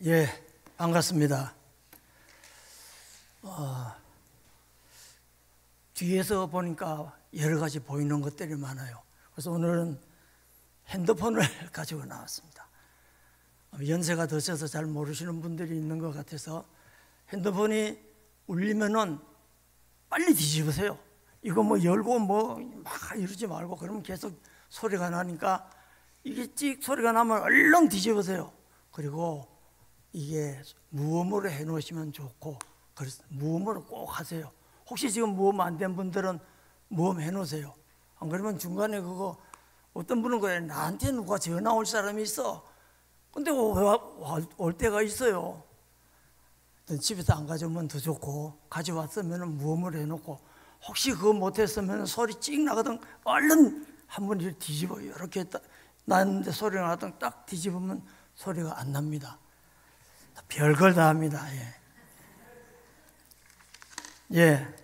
예, 반갑습니다. 뒤에서 보니까 여러 가지 보이는 것들이 많아요. 그래서 오늘은 핸드폰을 가지고 나왔습니다. 연세가 드셔서 잘 모르시는 분들이 있는 것 같아서 핸드폰이 울리면은 빨리 뒤집으세요. 이거 뭐 열고 뭐 막 이러지 말고, 그러면 계속 소리가 나니까 이게 찍 소리가 나면 얼른 뒤집으세요. 그리고 이게 무음으로 해놓으시면 좋고, 그래서 무음으로 꼭 하세요. 혹시 지금 무음 안 된 분들은 무음 해놓으세요. 안 그러면 중간에 그거 어떤 분은 그래, 나한테 누가 전화 올 사람이 있어. 근데 올 때가 있어요. 집에서 안 가져오면 더 좋고, 가져왔으면 무음으로 해놓고, 혹시 그거 못했으면 소리 찍 나거든 얼른 한 번 이렇게 뒤집어요. 이렇게 나는데 소리가 나거든 딱 뒤집으면 소리가 안 납니다. 별걸 다 합니다. 예.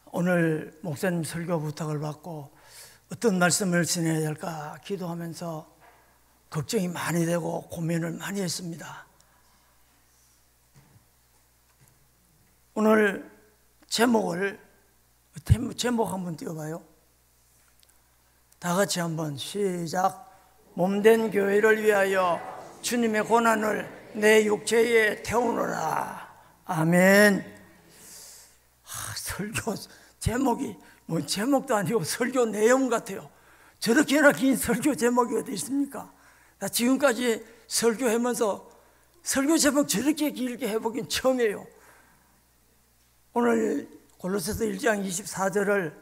오늘 목사님 설교 부탁을 받고 어떤 말씀을 전해야 될까 기도하면서 걱정이 많이 되고 고민을 많이 했습니다. 오늘 제목 한번 띄워봐요. 다 같이 한번 시작. 몸된 교회를 위하여 주님의 고난을 내 육체에 태우노라. 아멘. 설교 제목이 뭐 제목도 아니고 설교 내용 같아요. 저렇게나 긴 설교 제목이 어디 있습니까? 나 지금까지 설교하면서 설교 제목 저렇게 길게 해보긴 처음이에요. 오늘 골로새서 1장 24절을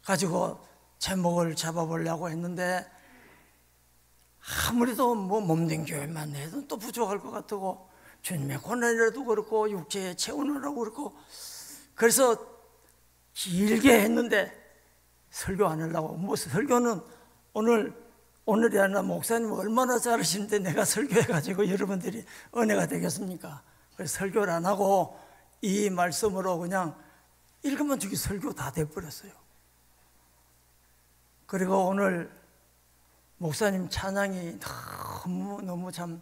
가지고 제목을 잡아보려고 했는데, 아무래도 뭐 몸된 교회만 해도 또 부족할 것 같고, 주님의 고난이라도 그렇고 육체에 채우느라고 그렇고, 그래서 길게 했는데 설교 안 하려고. 뭐 설교는 오늘이 아니라 목사님 얼마나 잘하시는데 내가 설교해가지고 여러분들이 은혜가 되겠습니까? 그래서 설교를 안 하고 이 말씀으로 그냥 읽으면 저기 설교 다 돼버렸어요. 그리고 오늘 목사님 찬양이 너무 참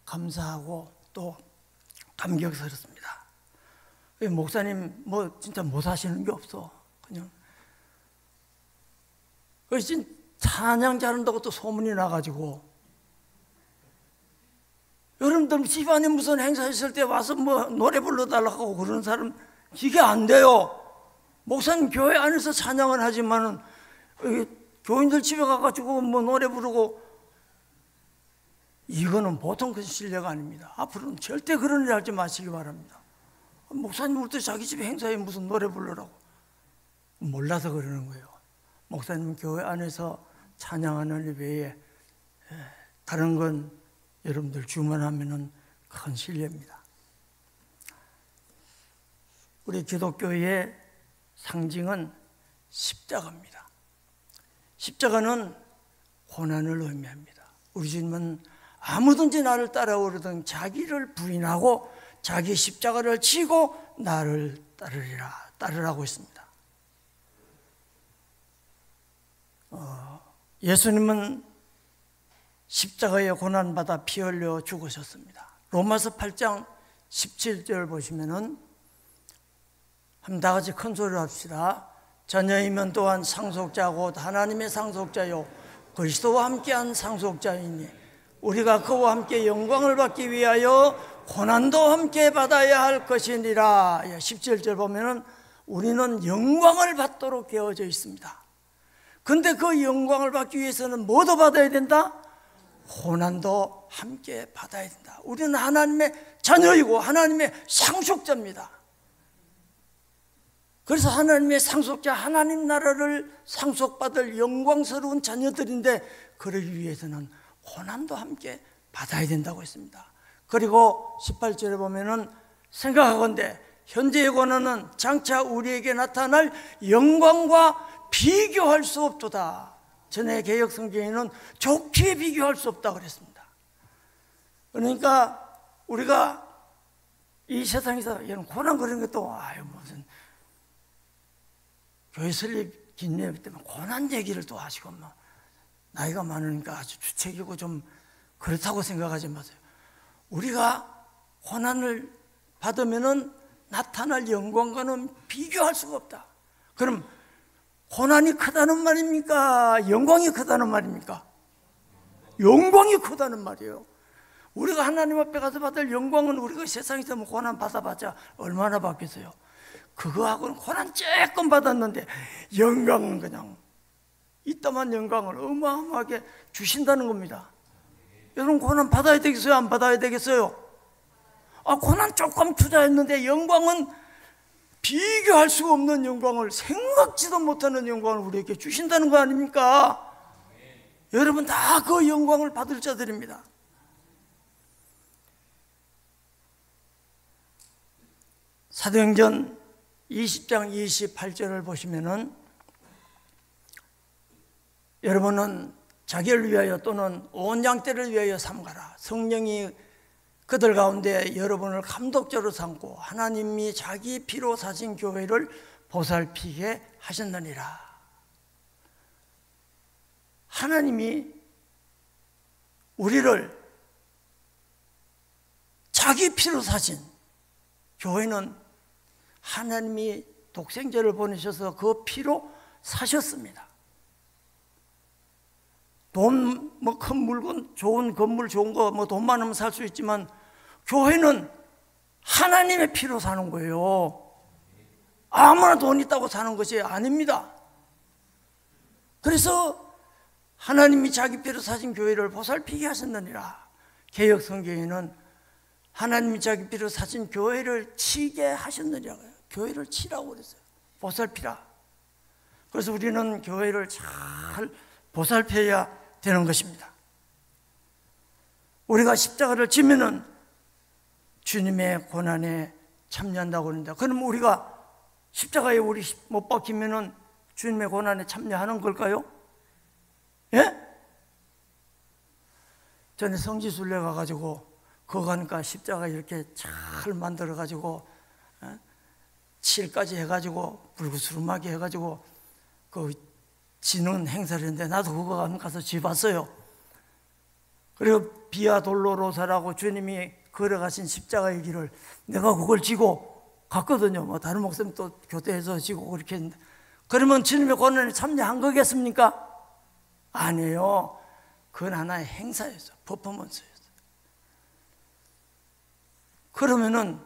감사하고 또 감격스럽습니다. 목사님 뭐 진짜 못 하시는 게 없어. 그냥 그래서 찬양 잘한다고 또 소문이 나가지고, 여러분들 집안에 무슨 행사 있을 때 와서 뭐 노래 불러달라고 그러는 사람 이게 안 돼요. 목사님 교회 안에서 찬양을 하지만은 교인들 집에 가가지고 뭐 노래 부르고, 이거는 보통 그 실례가 아닙니다. 앞으로는 절대 그런 일 하지 마시기 바랍니다. 목사님 올 때 자기 집 행사에 무슨 노래 부르라고. 몰라서 그러는 거예요. 목사님 교회 안에서 찬양하는 일 외에 다른 건 여러분들 주문하면은 큰 실례입니다. 우리 기독교의 상징은 십자가입니다. 십자가는 고난을 의미합니다. 우리 주님은 아무든지 나를 따라오려든 자기를 부인하고 자기 십자가를 지고 나를 따르라고 했습니다. 예수님은 십자가에 고난받아 피 흘려 죽으셨습니다. 로마서 8장 17절 보시면은, 한번 다 같이 큰 소리로 합시다. 자녀이면 또한 상속자 곧 하나님의 상속자요 그리스도와 함께한 상속자이니 우리가 그와 함께 영광을 받기 위하여 고난도 함께 받아야 할 것이니라. 17절 보면은 우리는 영광을 받도록 되어져 있습니다. 근데 그 영광을 받기 위해서는 뭐도 받아야 된다? 고난도 함께 받아야 된다. 우리는 하나님의 자녀이고 하나님의 상속자입니다. 그래서 하나님의 상속자, 하나님 나라를 상속받을 영광스러운 자녀들인데, 그러기 위해서는 고난도 함께 받아야 된다고 했습니다. 그리고 18절에 보면은 생각하건대 현재의 고난은 장차 우리에게 나타날 영광과 비교할 수 없도다. 전에 개역 성경에는 좋게 비교할 수 없다 그랬습니다. 그러니까 우리가 이 세상에서 이런 고난 그런 것도 무슨 교회 설립 기념회 때문에 고난 얘기를 또 하시고 막 나이가 많으니까 아주 주책이고 좀 그렇다고 생각하지 마세요. 우리가 고난을 받으면은 나타날 영광과는 비교할 수가 없다. 그럼 고난이 크다는 말입니까? 영광이 크다는 말입니까? 영광이 크다는 말이에요. 우리가 하나님 앞에 가서 받을 영광은 우리가 세상에서 뭐 고난 받아봤자 얼마나 받겠어요? 그거하고는 고난 조금 받았는데 영광은 그냥 이따만 영광을 어마어마하게 주신다는 겁니다. 여러분 고난 받아야 되겠어요? 안 받아야 되겠어요? 고난 조금 투자했는데 영광은 비교할 수가 없는 영광을, 생각지도 못하는 영광을 우리에게 주신다는 거 아닙니까? 여러분 다 그 영광을 받을 자들입니다. 사도행전 20장 28절을 보시면은 여러분은 자기를 위하여 또는 온 양떼를 위하여 삼가라. 성령이 그들 가운데 여러분을 감독자로 삼고 하나님이 자기 피로 사신 교회를 보살피게 하셨느니라. 하나님이 우리를 자기 피로 사신, 교회는 하나님이 독생자를 보내셔서 그 피로 사셨습니다. 돈, 뭐 큰 물건, 좋은 건물, 좋은 거, 뭐 돈 많으면 살 수 있지만 교회는 하나님의 피로 사는 거예요. 아무나 돈 있다고 사는 것이 아닙니다. 그래서 하나님이 자기 피로 사신 교회를 보살피게 하셨느니라. 개역 성경에는 하나님이 자기 피로 사신 교회를 치게 하셨느니라. 교회를 치라고 그랬어요. 보살피라. 그래서 우리는 교회를 잘 보살펴야 되는 것입니다. 우리가 십자가를 지면은 주님의 고난에 참여한다고 합니다. 그럼 우리가 십자가에 우리 못 박히면은 주님의 고난에 참여하는 걸까요? 예? 전에 성지순례 가가지고 그거 가니까 십자가 이렇게 잘 만들어가지고 칠까지 해가지고 불구스름하게 해가지고 그 지는 행사를 했는데 나도 그거 가서 지봤어요. 그리고 비아 돌로로사라고 주님이 걸어가신 십자가의 길을 내가 그걸 지고 갔거든요. 뭐 다른 목사님 또 교대해서 지고 그렇게 했는데, 그러면 주님의 고난에 참여한 거겠습니까? 아니에요. 그건 하나의 행사였어요. 퍼포먼스였어요. 그러면은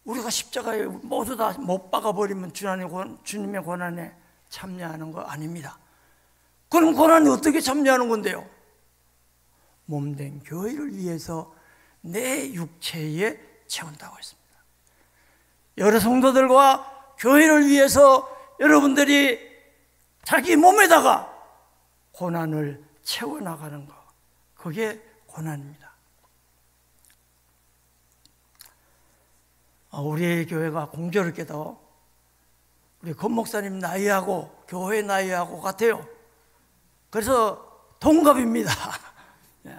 우리가 십자가에 모두 다 못 박아버리면 주님의 고난에 참여하는 거 아닙니다. 그럼 고난에 어떻게 참여하는 건데요? 몸된 교회를 위해서 내 육체에 채운다고 했습니다. 여러 성도들과 교회를 위해서 여러분들이 자기 몸에다가 고난을 채워나가는 것, 그게 고난입니다. 우리 교회가 공교롭게도 우리 권 목사님 나이하고 교회 나이하고 같아요. 그래서 동갑입니다.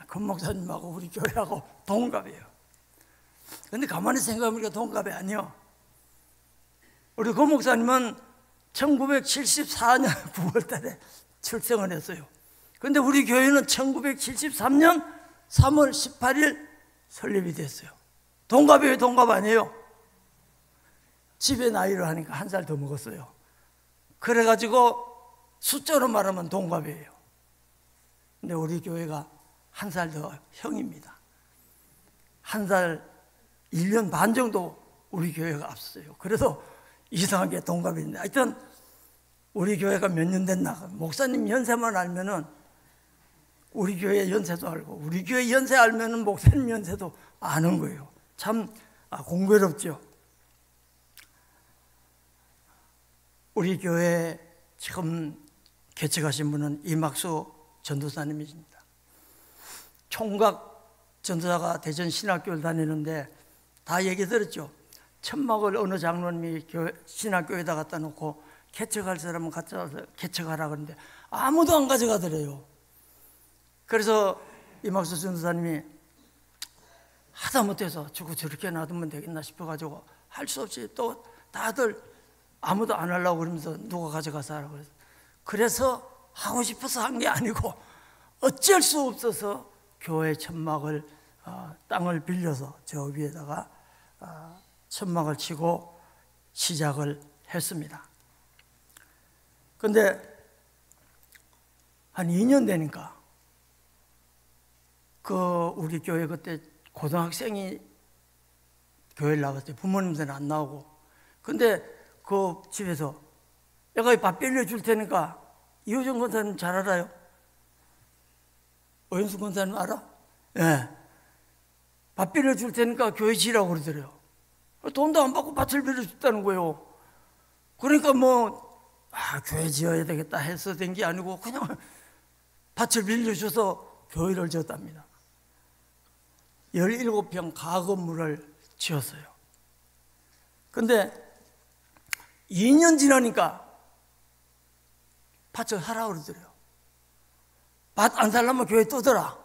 권 목사님하고 우리 교회하고 동갑이에요. 그런데 가만히 생각해보니까 동갑이 아니요. 우리 권 목사님은 1974년 9월 달에 출생을 했어요. 그런데 우리 교회는 1973년 3월 18일 설립이 됐어요. 동갑이에요, 동갑 아니에요? 집에 나이를 하니까 한 살 더 먹었어요. 그래가지고 숫자로 말하면 동갑이에요. 근데 우리 교회가 한 살 더 형입니다. 한 살 1년 반 정도 우리 교회가 앞서요. 그래서 이상하게 동갑인데, 하여튼 우리 교회가 몇 년 됐나, 목사님 연세만 알면은 우리 교회 연세도 알고, 우리 교회 연세 알면은 목사님 연세도 아는 거예요. 참 공교롭죠. 우리 교회 처음 개척하신 분은 이막수 전도사님이십니다. 총각 전도사가 대전 신학교를 다니는데 다 얘기 들었죠. 천막을 어느 장로님이 신학교에다 갖다 놓고 개척할 사람은 가져와서 개척하라 그러는데 아무도 안 가져가더래요. 그래서 이막수 전도사님이 하다못해서 저거 저렇게 놔두면 되겠나 싶어가지고 할 수 없이 또 다들 아무도 안 하려고 그러면서 누가 가져가서 하라고 그래서, 그래서 하고 싶어서 한 게 아니고 어쩔 수 없어서 교회 천막을 땅을 빌려서 저 위에다가 천막을 치고 시작을 했습니다. 근데 한 2년 되니까 우리 교회 그때 고등학생이 교회를 나갔어요. 부모님들은 안 나오고. 근데 그 집에서 내가 밥 빌려줄 테니까, 이호정 권사님 잘 알아요? 오현수 권사님 알아? 예. 네. 밥 빌려줄 테니까 교회 지라고 그러더래요. 돈도 안 받고 밭을 빌려줬다는 거예요. 그러니까 교회 지어야 되겠다 해서 된 게 아니고 그냥 밭을 빌려줘서 교회를 지었답니다. 17평 가건물을 지었어요. 근데 2년 지나니까 밭을 하라고 그러더래요. 밭 안 살려면 교회 떠들어.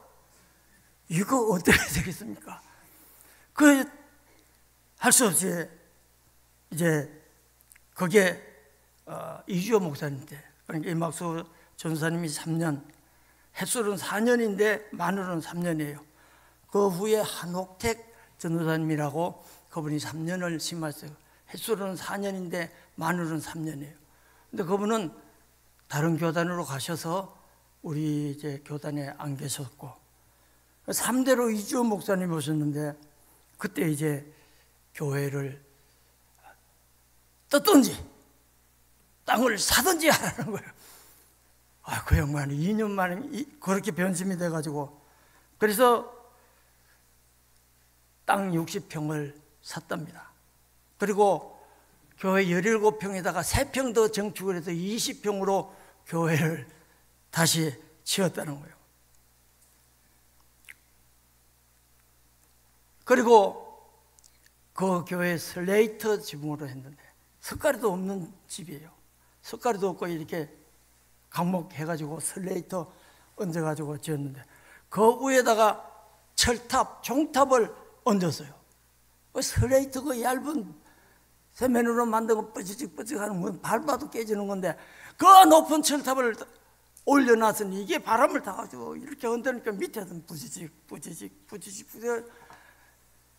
이거 어떻게 되겠습니까? 할 수 없이 이제 그게 이주호 목사님 때, 그러니까 이막수 전사님이 3년, 햇술은 4년인데 마늘은 3년이에요. 그 후에 한옥택 전도사님이라고 그분이 3년을 심었어요. 햇술은 4년인데 마늘은 3년이에요. 근데 그분은 다른 교단으로 가셔서 우리 이제 교단에 안 계셨고, 3대로 이주호 목사님 오셨는데, 그때 이제 교회를 떴든지 땅을 사든지 하라는 거예요. 그 양반이 2년 만에 그렇게 변심이 돼가지고, 그래서 땅 60평을 샀답니다. 그리고 교회 17평에다가 3평 더 정축을 해서 20평으로 교회를 다시 지었다는 거예요. 그리고 그 교회 슬레이트 지붕으로 했는데, 석가래도 없는 집이에요. 석가래도 없고 이렇게 강목해가지고 슬레이트 얹어가지고 지었는데, 그 위에다가 철탑, 종탑을 얹었어요. 슬레이트 그 얇은 세면으로 만든 거 뻐직뻐직 하는 건 밟아도 깨지는 건데, 그 높은 철탑을 올려놨으니 이게 바람을 타가지고 이렇게 얹으니까 밑에는 부지직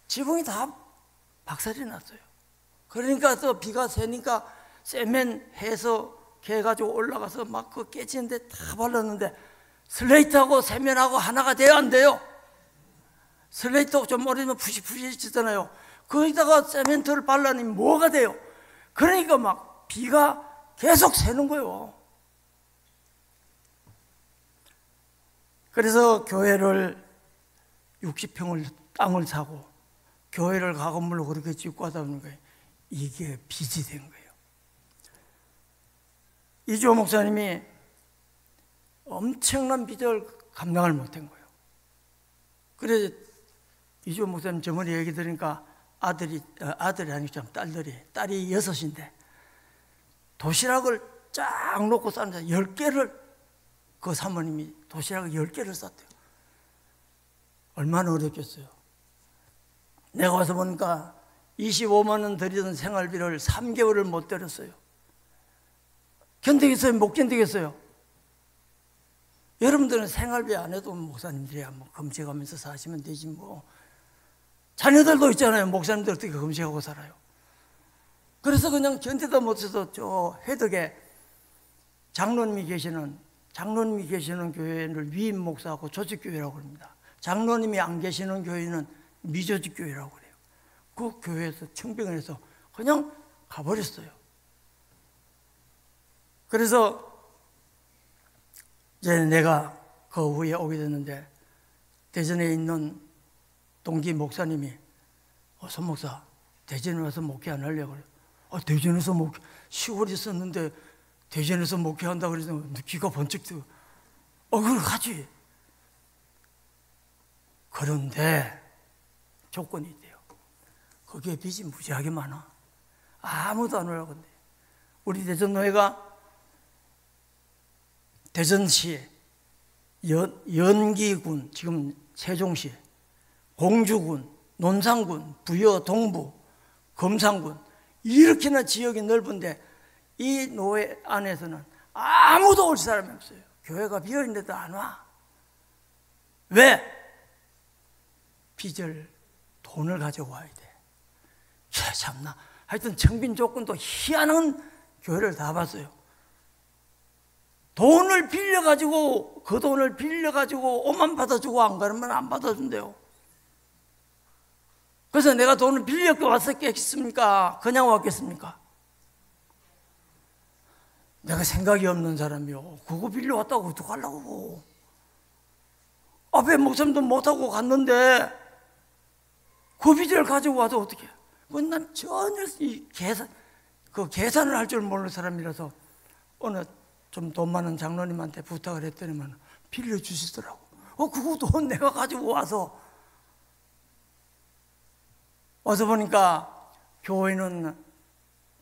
지붕이 다 박살이 났어요. 그러니까 또 비가 새니까 세면 해서 개가지고 올라가서 막 그 깨지는데 다 발랐는데, 슬레이트하고 세면하고 하나가 돼야 안 돼요. 슬레이트하고 좀 오래되면 푸시푸시해지잖아요. 거기다가 세멘트를 발라니 뭐가 돼요? 그러니까 막 비가 계속 새는 거예요. 그래서 교회를 60평을 땅을 사고 교회를 가건물로 그렇게 짓고 하다 보니까 이게 빚이 된 거예요. 이주호 목사님이 엄청난 빚을 감당을 못한 거예요. 그래서 이주호 목사님 저번에 얘기 들으니까 아들이 아니죠, 딸이 6인데 도시락을 쫙 놓고 쌌는데 10개를 그 사모님이 도시락을 10개를 쌌대요. 얼마나 어렵겠어요. 내가 와서 보니까 25만 원 들이던 생활비를 3개월을 못 들였어요. 견디겠어요? 못 견디겠어요? 여러분들은 생활비 안 해도 목사님들이야 뭐 금식하면서 사시면 되지 뭐. 자녀들도 있잖아요. 목사님들 어떻게 금식하고 살아요? 그래서 그냥 견디다 못해서 저 회덕에 장로님이 계시는 교회를 위임 목사하고 조직교회라고 합니다. 장로님이 안 계시는 교회는 미조직교회라고 그래요. 그 교회에서 청빙을 해서 그냥 가버렸어요. 그래서 이제 내가 그 후에 오게 됐는데 대전에 있는 동기 목사님이 손 목사 대전에 와서 목회 안 하려고 그래요. 대전에서 목회 시골에 있었는데 대전에서 목회한다 그래서 귀가 번쩍 뜨고 그걸 하지. 그런데 조건이 있대요. 거기에 빚이 무지하게 많아. 아무도 안 오려고 한대. 우리 대전노회가 대전시, 연기군, 지금 세종시, 공주군, 논산군, 부여, 동부, 검산군 이렇게나 지역이 넓은데 이 노회 안에서는 아무도 올 사람이 없어요. 교회가 비어있는데도 안 와. 왜? 빚을 돈을 가져와야 돼. 참나. 하여튼 청빈 조건도 희한한 교회를 다 봤어요. 돈을 빌려가지고, 그 돈을 빌려가지고 오만 받아주고 안 가면 안 받아준대요. 그래서 내가 돈을 빌려 왔겠습니까? 그냥 왔겠습니까? 내가 생각이 없는 사람이요. 그거 빌려왔다고 어떡하려고. 앞에 목숨도 못하고 갔는데 그 빚을 가지고 와서 어떻게 해? 그건 난 전혀 계산을 할 줄 모르는 사람이라서 어느 좀 돈 많은 장로님한테 부탁을 했더니만 빌려주시더라고. 그거 돈 내가 가지고 와서 보니까 교회는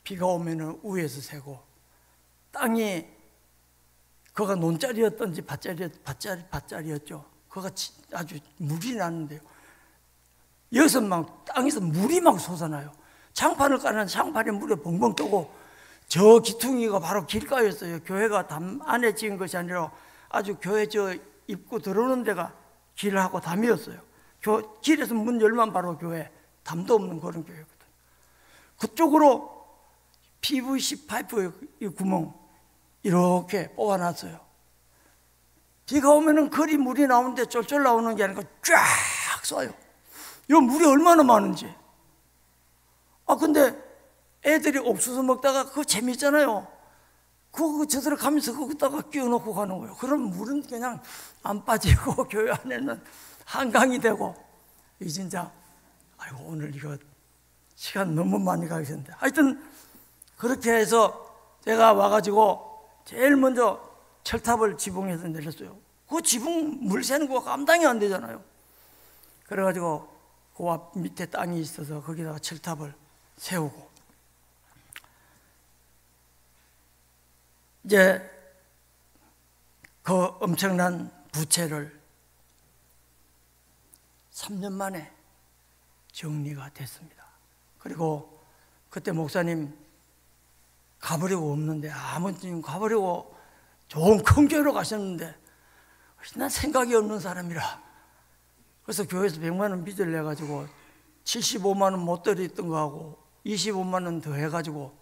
비가 오면 위에서 새고 땅이 그가 논자리였던지 밭자리였죠. 그가 아주 물이 나는데요. 여기서 막 땅에서 물이 막 솟아나요. 장판을 까는 장판이 물에 벙벙 뜨고 저 기퉁이가 바로 길가였어요. 교회가 담 안에 지은 것이 아니라 아주 교회 저 입구 들어오는 데가 길하고 담이었어요. 길에서 문 열면 바로 교회, 담도 없는 그런 교회거든. 그쪽으로 PVC 파이프 이 구멍 이렇게 뽑아놨어요. 비가 오면은 거리 물이 나오는데 쫄쫄 나오는 게 아니라 쫙 쏴요. 이 물이 얼마나 많은지. 근데 애들이 옥수수 먹다가 그거 재밌잖아요. 그거 저들을 가면서 거기다가 끼워놓고 가는 거예요. 그럼 물은 그냥 안 빠지고 교회 안에는 한강이 되고. 이 진짜 아이고 오늘 이거 시간 너무 많이 가겠는데 하여튼 그렇게 해서 제가 와가지고 제일 먼저 철탑을 지붕에서 내렸어요. 그 지붕 물 새는 거 감당이 안 되잖아요. 그래가지고 그 앞 밑에 땅이 있어서 거기다가 철탑을 세우고 이제 그 엄청난 부채를 3년 만에 정리가 됐습니다. 그리고 그때 목사님 가버리고 없는데 아무튼 가버리고 좋은 큰 교회로 가셨는데 난 생각이 없는 사람이라 그래서 교회에서 100만 원 빚을 내가지고 75만 원 못 드렸던 거하고 25만 원 더 해가지고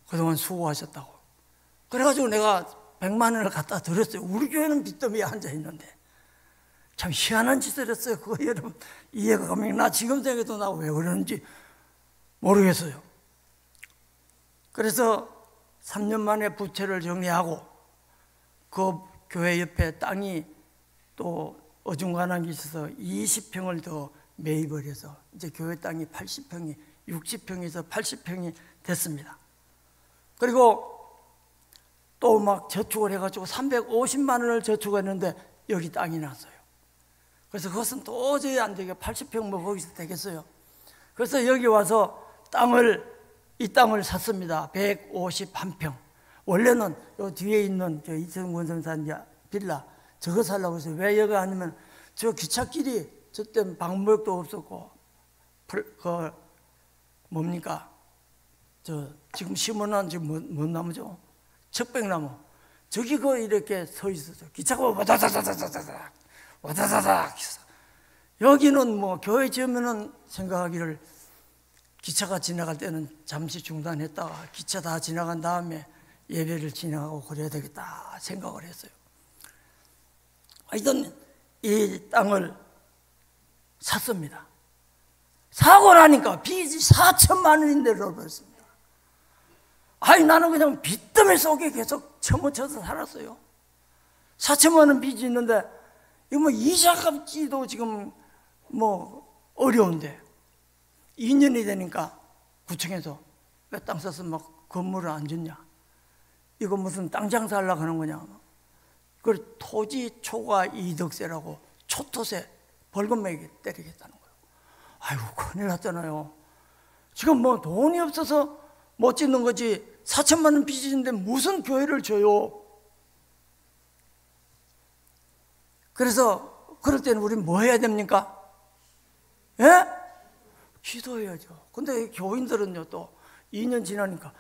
그동안 수고하셨다고 그래가지고 내가 100만 원을 갖다 드렸어요. 우리 교회는 빚더미에 앉아있는데 참 희한한 짓을 했어요. 그거 여러분 이해가 가면 나 지금 생각해도 나 왜 그러는지 모르겠어요. 그래서 3년 만에 부채를 정리하고 그 교회 옆에 땅이 또 어중간한 게 있어서 20평을 더 매입을 해서 이제 교회 땅이 80평이 60평에서 80평이 됐습니다. 그리고 또 막 저축을 해가지고 350만 원을 저축했는데 여기 땅이 났어요. 그래서 그것은 도저히 안 되게 80평 뭐 거기서 되겠어요. 그래서 여기 와서 이 땅을 샀습니다. 151평. 원래는 요 뒤에 있는 저 이성권 선산 빌라 저거 살라고 했어요. 왜 여기 아니면 저 기찻길이 저때 방목도 없었고 그 뭡니까 저 지금 심어놓은 지금 뭔 나무죠? 척백나무. 저기 그 이렇게 서 있었어요. 기차가 와다다다다다다 와다다닥. 여기는 뭐 교회 지으면은 생각하기를 기차가 지나갈 때는 잠시 중단했다가 기차 다 지나간 다음에 예배를 진행하고 그래야 되겠다 생각을 했어요. 하여튼 이 땅을 샀습니다. 사고 나니까 빚이 4천만 원인데 벌었습니다. 아니 나는 그냥 빚더미 속에 계속 처머쳐서 살았어요. 4천만 원 빚이 있는데 이거 뭐 이자 갚기도 지금 뭐 어려운데 2년이 되니까 구청에서 왜 땅 사서 막 건물을 안 짓냐? 이거 무슨 땅 장사하려고 하는 거냐? 그 토지 초과 이득세라고 초토세 벌금 매게 때리겠다는 거예요. 아이고 큰일 났잖아요. 지금 뭐 돈이 없어서 못 짓는 거지 4천만 원 빚인데 무슨 교회를 줘요? 그래서 그럴 때는 우리는 뭐 해야 됩니까? 예? 기도해야죠. 근데 교인들은요 또 2년 지나니까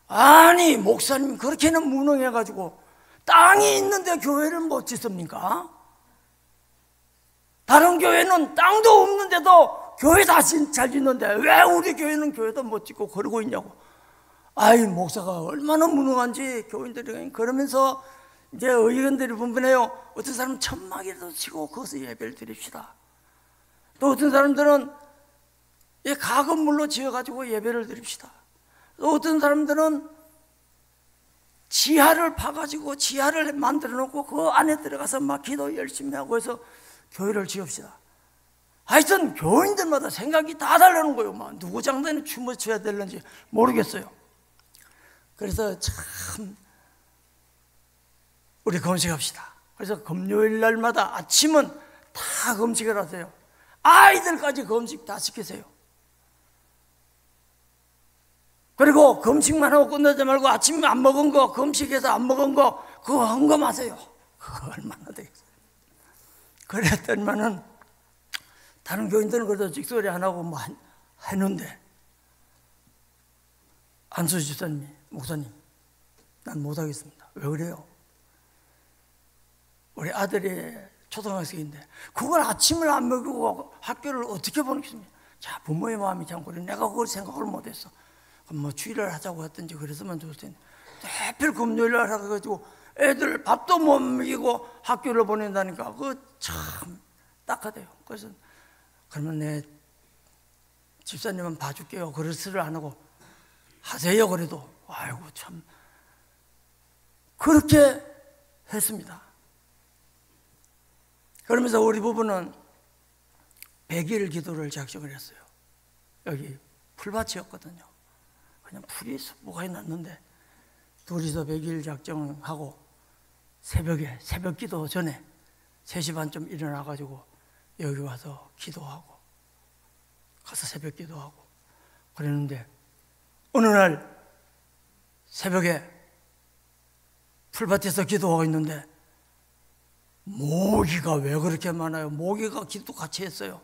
아니 목사님 그렇게는 무능해가지고 땅이 있는데 교회를 못 짓습니까? 다른 교회는 땅도 없는데도 교회 다 잘 짓는데 왜 우리 교회는 교회도 못 짓고 그러고 있냐고. 아이, 목사가 얼마나 무능한지 교인들이. 그러면서 이제 의견들이 분분해요. 어떤 사람은 천막이라도 치고 거기서 예배를 드립시다. 또 어떤 사람들은 가건물로 지어가지고 예배를 드립시다. 또 어떤 사람들은 지하를 파가지고 지하를 만들어 놓고 그 안에 들어가서 막 기도 열심히 하고 해서 교회를 지읍시다. 하여튼 교인들마다 생각이 다 다르는 거예요. 막 누구 장단에 춤을 춰야 되는지 모르겠어요. 그래서 참 우리 금식합시다. 그래서 금요일 날마다 아침은 다 금식을 하세요. 아이들까지 금식 다 시키세요. 그리고 금식만 하고 끝내지 말고 아침에 안 먹은 거, 금식해서 안 먹은 거 그거 헌금하세요. 그거 얼마나 되겠어요. 그랬더니만은 다른 교인들은 그래도 직소리 안 하고 뭐 했는데, 안수 집사님이, 목사님, 난 못하겠습니다. 왜 그래요? 우리 아들이 초등학생인데 그걸 아침을 안 먹이고 학교를 어떻게 보내겠습니까? 자, 부모의 마음이 참 그래. 내가 그걸 생각을 못했어. 그럼 뭐 주일을 하자고 했든지 그랬으면 좋을 텐데 하필 금요일날 해가지고 애들 밥도 못 먹이고 학교를 보낸다니까 그거 참 딱하대요. 그래서 그러면 내 집사님은 봐줄게요. 그릇을 안 하고 하세요. 그래도 아이고 참 그렇게 했습니다. 그러면서 우리 부부는 100일 기도를 작정을 했어요. 여기 풀밭이었거든요. 그냥 풀이 수북하게 났는데 둘이서 100일 작정하고 새벽에 새벽 기도 전에 3시 반쯤 일어나가지고 여기 와서 기도하고 가서 새벽 기도하고 그랬는데 어느 날 새벽에 풀밭에서 기도하고 있는데 모기가 왜 그렇게 많아요? 모기가 기도 같이 했어요.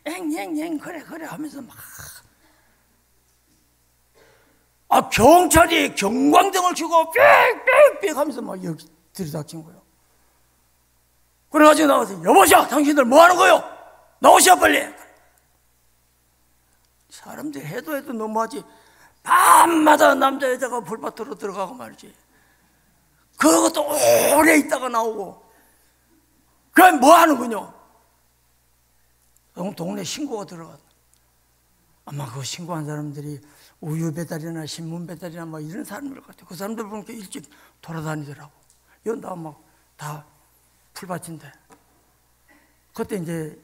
앵앵앵 그래 하면서 막 경찰이 경광등을 켜고 빽빽빽 하면서 막 여기 들이닥친 거예요. 그래가지고 나와서 여보시오, 당신들 뭐 하는 거요? 나오시오 빨리. 사람들이 해도 너무하지. 밤마다 남자 여자가 풀밭으로 들어가고 말이지. 그것도 오래 있다가 나오고. 그럼 뭐 하는 거냐? 동네 신고가 들어갔다. 아마 그 신고한 사람들이 우유 배달이나 신문 배달이나 뭐 이런 사람들 같아요. 그 사람들 보니까 일찍 돌아다니더라고. 연다 막 다 풀밭인데. 그때 이제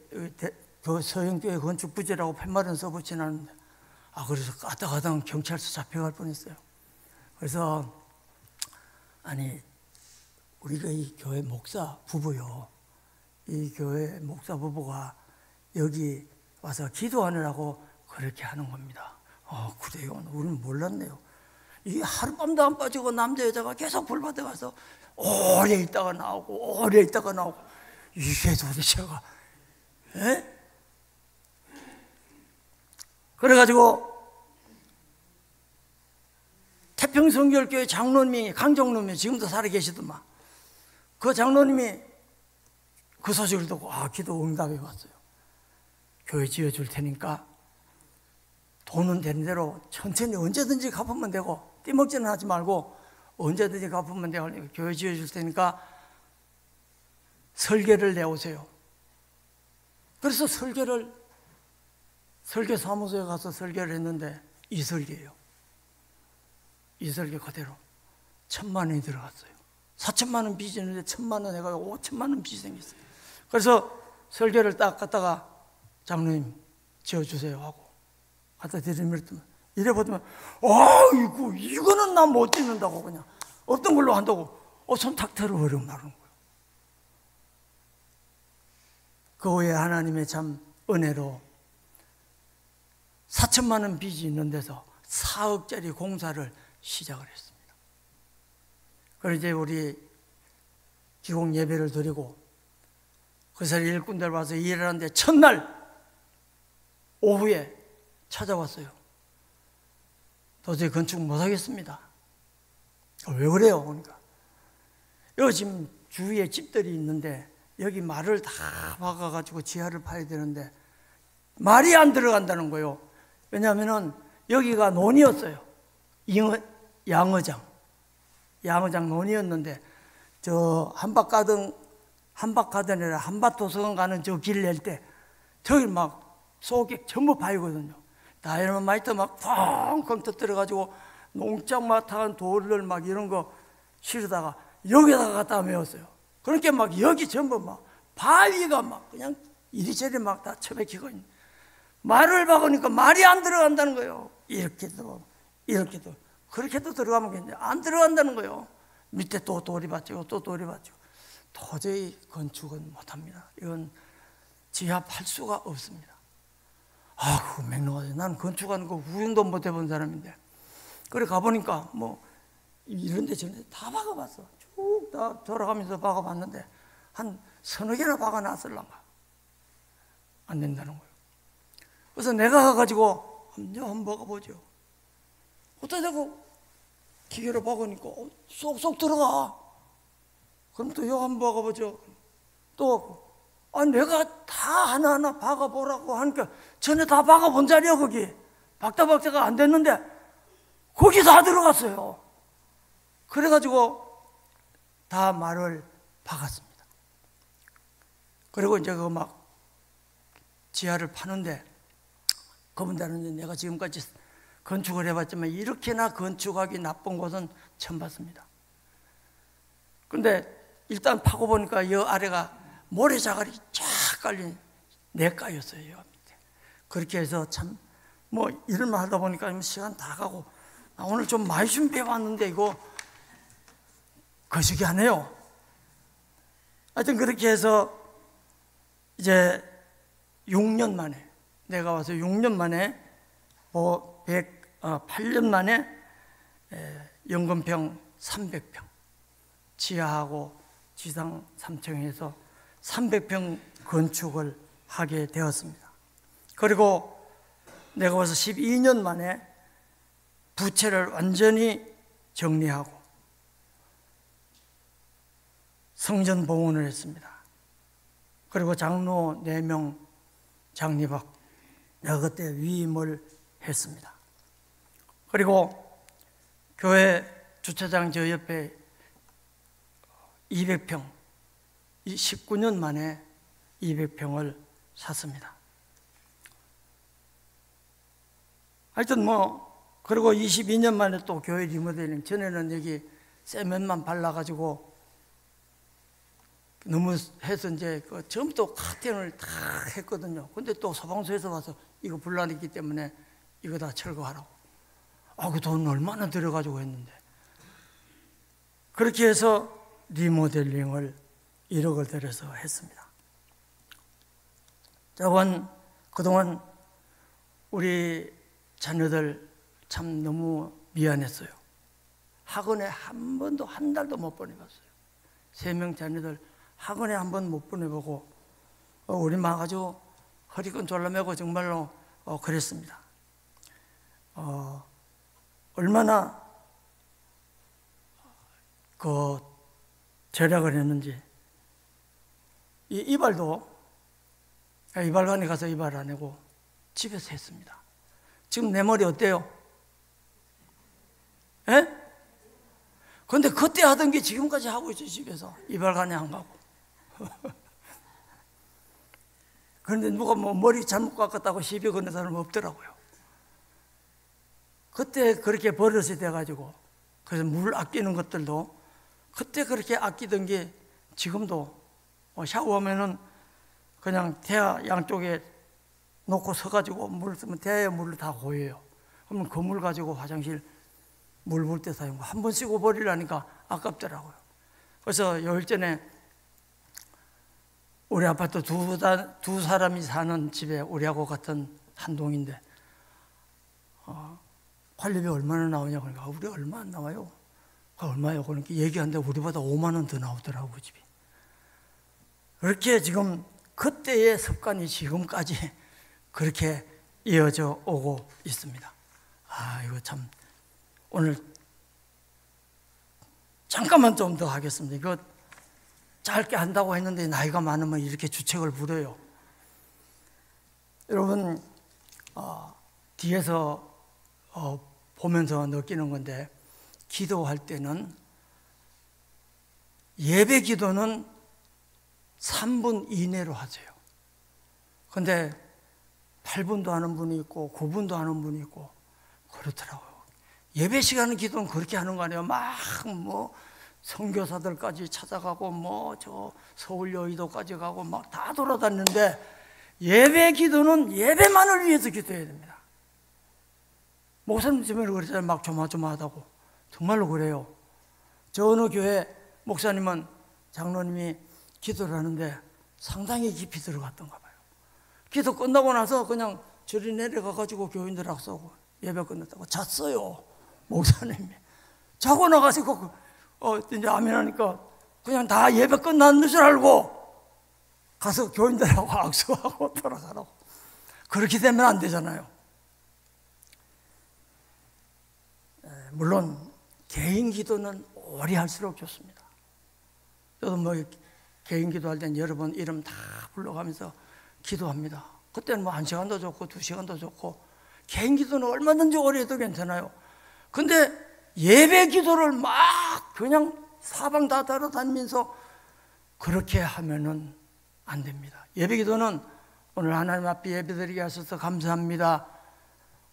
그 서영교회 건축부지라고 팻말은 써붙이는데 그래서 까딱하다 경찰서 잡혀갈 뻔했어요. 그래서 아니 우리가 이 교회 목사 부부요. 이 교회 목사 부부가 여기 와서 기도하느라고 그렇게 하는 겁니다. 그래요? 우리는 몰랐네요. 이 하룻밤도 안 빠지고 남자 여자가 계속 불밭에 가서 오래 있다가 나오고 오래 있다가 나오고 이게 도대체가 그래가지고 태평성결교회 장로님이 강정로님이 지금도 살아계시더만 그 장로님이 그 소식을 듣고 기도 응답이 왔어요. 교회 지어줄 테니까 돈은 되는 대로 천천히 언제든지 갚으면 되고 띠먹지는 하지 말고 언제든지 갚으면 되고 교회 지어줄 테니까 설계를 내오세요. 그래서 설계 사무소에 가서 설계를 했는데 이 설계예요. 이 설계 그대로 1,000만 원이 들어갔어요. 4천만 원 빚이 있는데 1,000만 원 해가지고 5천만 원 빚이 생겼어요. 그래서 설계를 딱 갖다가 장로님 지어주세요 하고 갖다 드리면 이래 보더만 이거는 나 못 짓는다고 그냥 어떤 걸로 한다고 손탁태로 버리고 말하는 거예요. 그 후에 하나님의 참 은혜로 4천만 원 빚이 있는 데서 4억짜리 공사를 시작을 했습니다. 그래서 이제 우리 기공 예배를 드리고 그 사람 일꾼들 와서 일을 하는데 첫날 오후에 찾아왔어요. 도저히 건축 못하겠습니다. 왜 그래요? 그러니까 여기 지금 주위에 집들이 있는데 여기 말을 다 박아가지고 지하를 파야 되는데 말이 안 들어간다는 거예요. 왜냐하면 여기가 논이었어요. 양어장 논이었는데 저 한박가든이라 한밭도서관 가는 저 길 낼 때 저기 막 속에 전부 바위거든요. 다이너마이트 막 펑펑 터뜨려가지고 농장마타한 돌을 막 이런 거 실으다가 여기다가 갖다 메웠어요. 그러니까 막 여기 전부 막 바위가 막 그냥 이리저리 막 다 처박히고 있는. 말을 박으니까 말이 안 들어간다는 거예요. 이렇게도 그렇게도 들어가면 괜찮아요. 안 들어간다는 거예요. 밑에 또 돌이 받치고 또 돌이 받치고 도저히 건축은 못합니다. 이건 지합할 수가 없습니다. 그거 맹랑하지. 난 건축하는 거 구경도 못 해본 사람인데 그래 가보니까 뭐 이런데 저런데 다 박아봤어. 쭉 다 돌아가면서 박아봤는데 한 서너 개나 박아놨을란가 안 된다는 거예요. 그래서 내가 가가지고 한번 박아보죠. 어떻게 되고 기계로 박으니까 쏙쏙 들어가. 그럼 또 요 한번 박아보죠. 또 내가 다 하나하나 박아보라고 하니까 전에 다 박아본 자리야. 거기 박다박다가 안 됐는데 거기 다 들어갔어요. 그래가지고 다 말을 박았습니다. 그리고 이제 그 막 지하를 파는데 그분들은 내가 지금까지 건축을 해봤지만 이렇게나 건축하기 나쁜 곳은 처음 봤습니다. 근데 일단 파고 보니까 이 아래가 모래자갈이 쫙 깔린 내가였어요. 밑에. 그렇게 해서 참 뭐 이런 말 하다 보니까 시간 다 가고 오늘 좀 많이 준비해 왔는데 이거 거시기 하네요. 하여튼 그렇게 해서 이제 6년 만에 내가 와서 6년 만에 8년 만에 연건평 300평 지하하고 지상 3층에서 300평 건축을 하게 되었습니다. 그리고 내가 와서 12년 만에 부채를 완전히 정리하고 성전 봉헌을 했습니다. 그리고 장로 4명 장립하고 내가 그때 위임을 했습니다. 그리고 교회 주차장 저 옆에 200평 19년 만에 200평을 샀습니다. 하여튼 그리고 22년 만에 또 교회 리모델링. 전에는 여기 세면만 발라가지고 너무 해서 이제 전부 또 카텐을 다 했거든요. 근데 또 소방서에서 와서 이거 불난했기 때문에 이거 다 철거하라고. 그 돈 얼마나 들여가지고 했는데. 그렇게 해서 리모델링을 1억을 들여서 했습니다. 그동안 우리 자녀들 참 너무 미안했어요. 학원에 한 번도 한 달도 못 보내봤어요. 3명 자녀들 학원에 한 번 못 보내보고 우리 막 아주 허리끈 졸라매고 정말로 그랬습니다. 얼마나 그 절약을 했는지. 이발도 이발관에 가서 이발 안 하고 집에서 했습니다. 지금 내 머리 어때요? 예? 그런데 그때 하던 게 지금까지 하고 있어요. 집에서 이발관에 안 가고. 그런데 누가 머리 잘못 깎았다고 시비 거는 사람은 없더라고요. 그때 그렇게 버릇이 돼가지고 그래서 물 아끼는 것들도 그때 그렇게 아끼던 게 지금도 샤워하면은 그냥 대야 양쪽에 놓고 서가지고 물 쓰면 대야에 물을 다 고여요. 그러면 그 물 가지고 화장실 물 볼 때 사용하고 한 번 쓰고 버리려니까 아깝더라고요. 그래서 열흘 전에 우리 아파트 두 사람이 사는 집에 우리하고 같은 한 동인데 관리비 얼마나 나오냐고 하니까 우리 얼마 안 나와요. 얼마요? 그러니까 얘기하는데 우리보다 5만 원 더 나오더라고 집이. 그렇게 지금 그때의 습관이 지금까지 그렇게 이어져 오고 있습니다. 이거 참 오늘 잠깐만 좀 더 하겠습니다. 이거 짧게 한다고 했는데 나이가 많으면 이렇게 주책을 부려요. 여러분, 뒤에서 보면서 느끼는 건데, 기도할 때는 예배 기도는 3분 이내로 하세요. 근데 8분도 하는 분이 있고 9분도 하는 분이 있고 그렇더라고요. 예배 시간 기도는 그렇게 하는 거 아니에요. 막 선교사들까지 찾아가고 저 서울 여의도까지 가고 막 다 돌아다니는데, 예배 기도는 예배만을 위해서 기도해야 됩니다. 목사님 때문에 그랬잖아요. 막 조마조마하다고. 정말로 그래요. 저 어느 교회 목사님은, 장로님이 기도를 하는데 상당히 깊이 들어갔던가 봐요. 기도 끝나고 나서 그냥 저리 내려가가지고 교인들 악수하고 예배 끝났다고 잤어요. 목사님이 자고 나가지고 이제 아멘하니까 그냥 다 예배 끝났는 줄 알고 가서 교인들하고 악수하고 돌아가라고. 그렇게 되면 안 되잖아요. 물론 개인 기도는 오래 할수록 좋습니다. 저도 개인 기도할 땐 여러 번 이름 다 불러가면서 기도합니다. 그때는 1시간도 좋고 2시간도 좋고, 개인 기도는 얼마든지 오래 해도 괜찮아요. 근데 예배 기도를 막 그냥 사방 다 돌아다니면서 그렇게 하면은 안 됩니다. 예배 기도는 오늘 하나님 앞에 예배드리게 하셔서 감사합니다.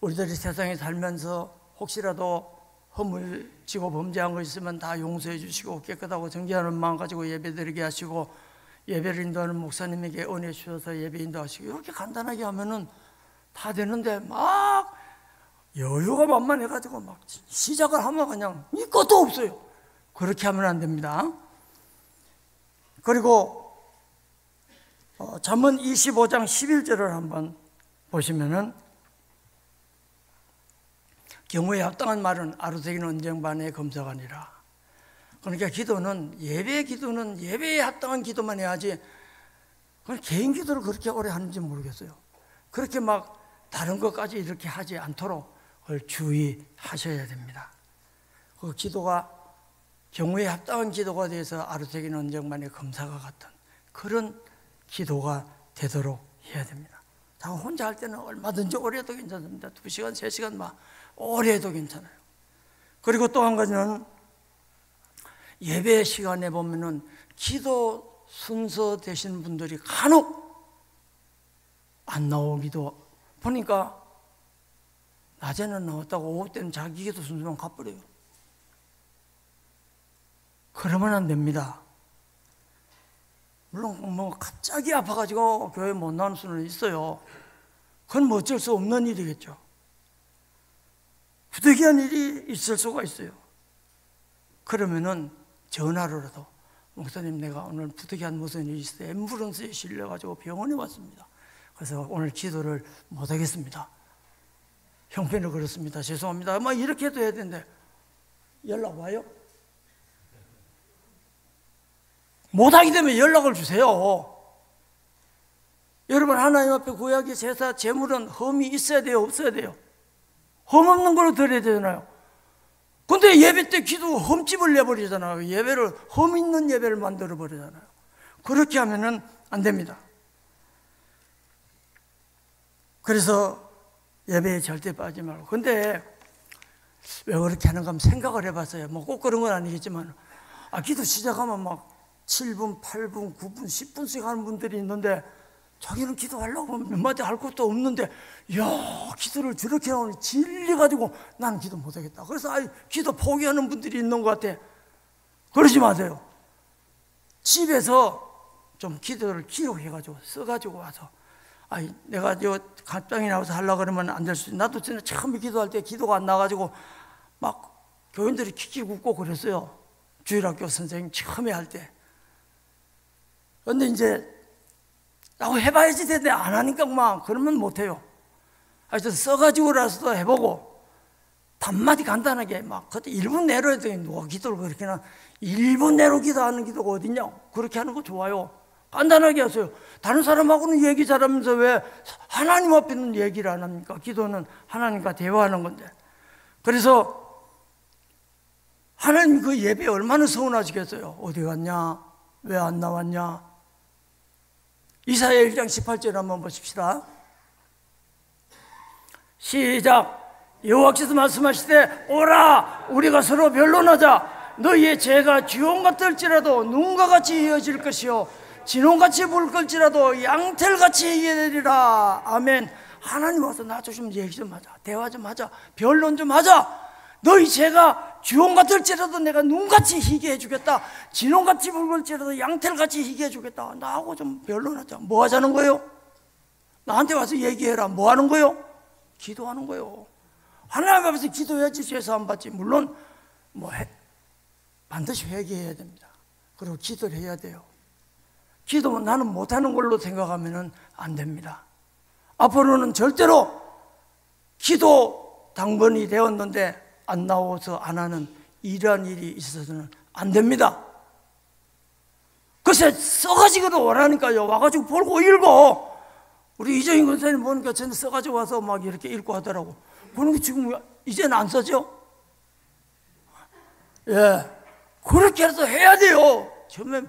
우리들이 세상에 살면서 혹시라도 허물 지고 범죄한 거 있으면 다 용서해 주시고, 깨끗하고 정죄하는 마음 가지고 예배드리게 하시고, 예배를 인도하는 목사님에게 은혜 주셔서 예배 인도하시고, 이렇게 간단하게 하면은 다 되는데, 막 여유가 만만해가지고 막 시작을 하면 그냥 이것도 없어요. 그렇게 하면 안 됩니다. 그리고 잠언 25장 11절을 한번 보시면은, 경우에 합당한 말은 아루새기는 언쟁반에 검사가니라. 그러니까 기도는, 예배 기도는 예배에 합당한 기도만 해야지, 그냥 개인 기도를 그렇게 오래 하는지 모르겠어요. 그렇게 막 다른 것까지 이렇게 하지 않도록 그걸 주의하셔야 됩니다. 그 기도가 경우에 합당한 기도가 돼서 아루새기는 언쟁반에 검사가 같은 그런 기도가 되도록 해야 됩니다. 자, 혼자 할 때는 얼마든지 오래 해도 괜찮습니다. 2시간, 3시간 막 오래 해도 괜찮아요. 그리고 또 한 가지는, 예배 시간에 보면은 기도 순서 되시는 분들이 간혹 안 나오기도, 보니까 낮에는 나왔다고 오후 때는 자기 기도 순서만 가버려요. 그러면 안 됩니다. 물론 갑자기 아파가지고 교회 못 나오는 수는 있어요. 그건 어쩔 수 없는 일이겠죠. 부득이한 일이 있을 수가 있어요. 그러면은 전화로라도, 목사님 내가 오늘 부득이한 무슨 일이 있어요. 앰뷸런스에 실려가지고 병원에 왔습니다. 그래서 오늘 기도를 못하겠습니다. 형편을 그렇습니다. 죄송합니다. 막 이렇게 해도 해야 되는데 연락 와요? 못하게 되면 연락을 주세요. 여러분, 하나님 앞에 구약의 제사, 제물은 흠이 있어야 돼요? 없어야 돼요? 흠 없는 걸로 드려야 되잖아요. 근데 예배 때 기도 흠집을 내버리잖아요. 예배를, 흠 있는 예배를 만들어 버리잖아요. 그렇게 하면은 안 됩니다. 그래서 예배에 절대 빠지지 말고. 근데 왜 그렇게 하는가 하면 생각을 해봤어요. 꼭 그런 건 아니겠지만, 기도 시작하면 막 7분, 8분, 9분, 10분씩 하는 분들이 있는데, 자기는 기도하려고 몇 마디 할 것도 없는데, 야, 기도를 저렇게 하니 질려가지고 나는 기도 못하겠다. 그래서 기도 포기하는 분들이 있는 것 같아. 그러지 마세요. 집에서 좀 기도를 기록해가지고 써가지고 와서, 내가 갑장에 나와서 하려고 그러면 안 될 수 있어. 나도 전에 처음에 기도할 때 기도가 안 나가지고 막 교인들이 킥킥 웃고 그랬어요. 주일학교 선생님 처음에 할 때. 그런데 이제 나고 해봐야지 되는데 안 하니까 막 그러면 못해요. 하여튼 써가지고라도 해보고, 단마디 간단하게 막 그때 1분 내로 해도, 누가 기도를 그렇게 나 1분 내로 기도하는 기도가 어딨냐. 그렇게 하는 거 좋아요. 간단하게 하세요. 다른 사람하고는 얘기 잘하면서 왜 하나님 앞에는 얘기를 안 합니까? 기도는 하나님과 대화하는 건데. 그래서 하나님 그 예배 얼마나 서운하시겠어요. 어디 갔냐? 왜 안 나왔냐? 이사야 1장 18절 한번 보십시다. 시작. 여호와께서 말씀하시되 오라 우리가 서로 변론하자. 너희의 죄가 주홍 같을지라도 눈과 같이 이어질 것이요 진홍같이 붉을지라도 양털같이 이어되리라. 아멘. 하나님 와서 나 좀 얘기 좀 하자. 대화 좀 하자. 변론 좀 하자. 너희 죄가 주홍 같을지라도 내가 눈같이 희게 해주겠다. 진홍같이 붉을지라도 양털같이 희게 해주겠다. 나하고 좀 변론하자. 뭐 하자는 거예요? 나한테 와서 얘기해라. 뭐 하는 거예요? 기도하는 거예요. 하나님 앞에서 기도해야지 죄 사함 받지. 물론 반드시 회개해야 됩니다. 그리고 기도를 해야 돼요. 기도는 나는 못하는 걸로 생각하면 안 됩니다. 앞으로는 절대로 기도 당번이 되었는데 안 나와서 안 하는 이러한 일이 있어서는 안 됩니다. 글쎄 써가지고도 오라니까요. 와가지고 보고 읽어. 우리 이정인 권사님 보니까 전에 써가지고 와서 막 이렇게 읽고 하더라고. 그러니까 지금 이제는 안 써죠? 예, 그렇게 해서 해야 돼요. 처음에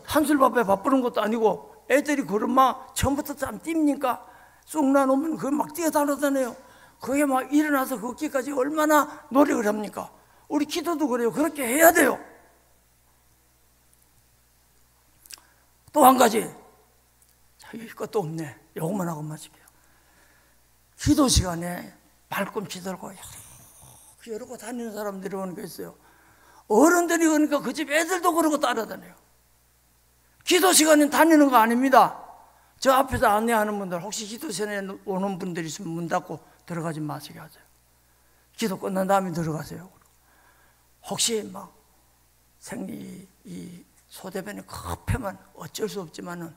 한술밥에 바쁘는 것도 아니고 애들이 걸음마 처음부터 참 뜁니까? 쑥 나놓으면 그거 막 뛰어다니잖아요. 그게 막 일어나서 걷기까지 얼마나 노력을 합니까? 우리 기도도 그래요. 그렇게 해야 돼요. 또 한 가지, 자기 것도 없네. 요것만 하고 마실게요. 기도 시간에 발꿈치 들고 이러고 다니는 사람들이 오는 게 있어요. 어른들이 그러니까 그 집 애들도 그러고 따라다녀요. 기도 시간에 다니는 거 아닙니다. 저 앞에서 안내하는 분들 혹시 기도 시간에 오는 분들 있으면 문 닫고 들어가지 마시게 하세요. 기도 끝난 다음에 들어가세요. 혹시 막 이 소대변이 급하면 어쩔 수 없지만은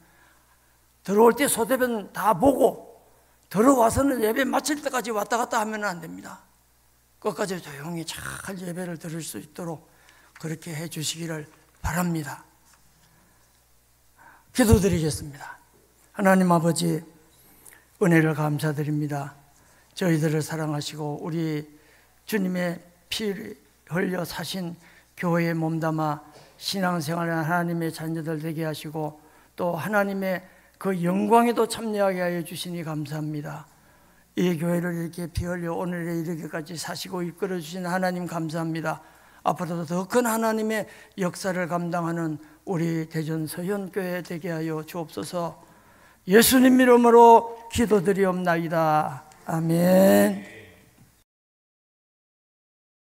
들어올 때 소대변 다 보고 들어와서는 예배 마칠 때까지 왔다 갔다 하면 안 됩니다. 끝까지 조용히 잘 예배를 들을 수 있도록 그렇게 해 주시기를 바랍니다. 기도드리겠습니다. 하나님 아버지, 은혜를 감사드립니다. 저희들을 사랑하시고 우리 주님의 피를 흘려 사신 교회에 몸담아 신앙생활을 하나님의 자녀들 되게 하시고 또 하나님의 그 영광에도 참여하게 하여 주시니 감사합니다. 이 교회를 이렇게 피 흘려 오늘에 이르기까지 사시고 이끌어 주신 하나님 감사합니다. 앞으로도 더 큰 하나님의 역사를 감당하는 우리 대전 서현교회 되게 하여 주옵소서. 예수님 이름으로 기도드리옵나이다. 아멘.